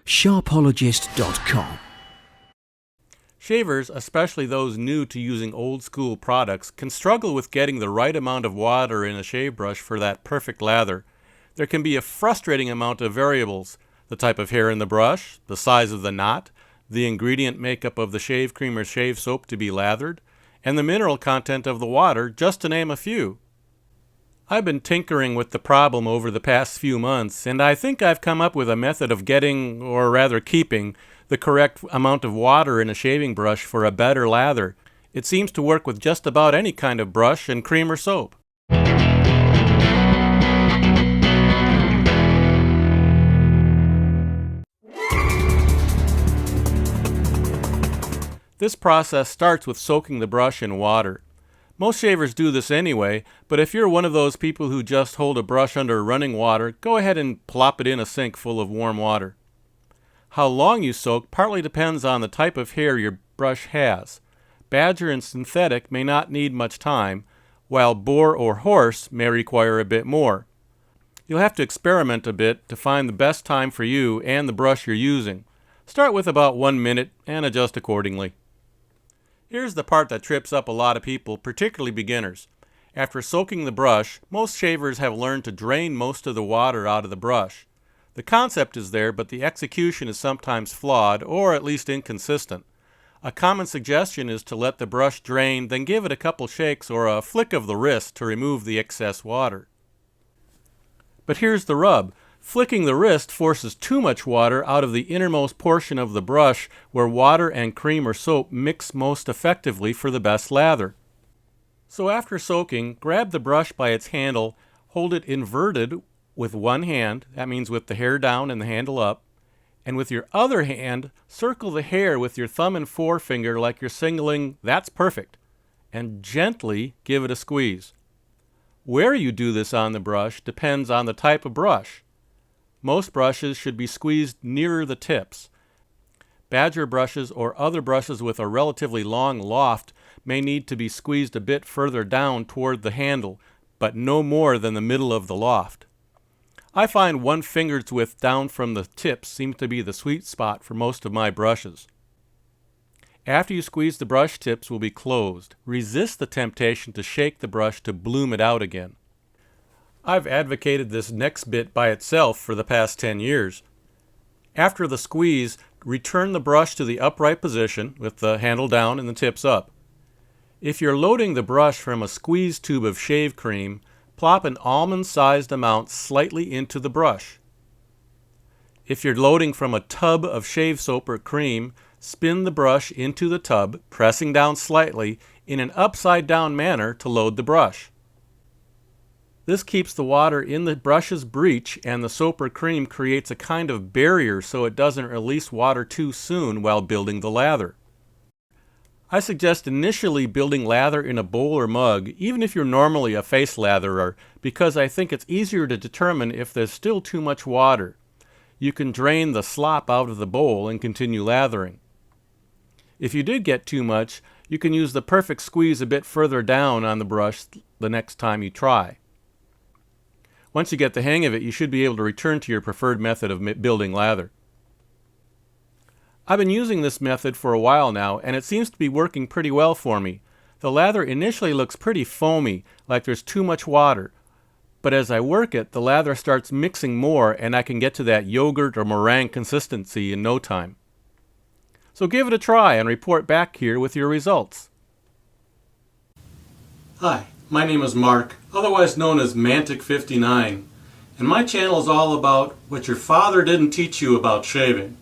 Sharpologist.com. Shavers, especially those new to using old-school products, can struggle with getting the right amount of water in a shave brush for that perfect lather. There can be a frustrating amount of variables: the type of hair in the brush, the size of the knot, the ingredient makeup of the shave cream or shave soap to be lathered, and the mineral content of the water, just to name a few. I've been tinkering with the problem over the past few months, and I think I've come up with a method of getting, or rather keeping, the correct amount of water in a shaving brush for a better lather. It seems to work with just about any kind of brush and cream or soap. This process starts with soaking the brush in water. Most shavers do this anyway, but if you're one of those people who just hold a brush under running water, go ahead and plop it in a sink full of warm water. How long you soak partly depends on the type of hair your brush has. Badger and synthetic may not need much time, while boar or horse may require a bit more. You'll have to experiment a bit to find the best time for you and the brush you're using. Start with about 1 minute and adjust accordingly. Here's the part that trips up a lot of people, particularly beginners. After soaking the brush, most shavers have learned to drain most of the water out of the brush. The concept is there, but the execution is sometimes flawed, or at least inconsistent. A common suggestion is to let the brush drain, then give it a couple shakes or a flick of the wrist to remove the excess water. But here's the rub. Flicking the wrist forces too much water out of the innermost portion of the brush where water and cream or soap mix most effectively for the best lather. So after soaking, grab the brush by its handle, hold it inverted with one hand, that means with the hair down and the handle up, and with your other hand, circle the hair with your thumb and forefinger like you're signaling, "That's perfect," and gently give it a squeeze. Where you do this on the brush depends on the type of brush. Most brushes should be squeezed nearer the tips. Badger brushes or other brushes with a relatively long loft may need to be squeezed a bit further down toward the handle, but no more than the middle of the loft. I find 1 finger's width down from the tips seems to be the sweet spot for most of my brushes. After you squeeze, the brush tips will be closed. Resist the temptation to shake the brush to bloom it out again. I've advocated this next bit by itself for the past 10 years. After the squeeze, return the brush to the upright position with the handle down and the tips up. If you're loading the brush from a squeeze tube of shave cream, plop an almond-sized amount slightly into the brush. If you're loading from a tub of shave soap or cream, spin the brush into the tub, pressing down slightly in an upside-down manner to load the brush. This keeps the water in the brush's breech, and the soap or cream creates a kind of barrier so it doesn't release water too soon while building the lather. I suggest initially building lather in a bowl or mug, even if you're normally a face latherer, because I think it's easier to determine if there's still too much water. You can drain the slop out of the bowl and continue lathering. If you did get too much, you can use the perfect squeeze a bit further down on the brush the next time you try. Once you get the hang of it, you should be able to return to your preferred method of building lather. I've been using this method for a while now, and it seems to be working pretty well for me. The lather initially looks pretty foamy, like there's too much water, but as I work it, the lather starts mixing more, and I can get to that yogurt or meringue consistency in no time. So give it a try and report back here with your results. Hi, my name is Mark, otherwise known as Mantic59, and my channel is all about what your father didn't teach you about shaving.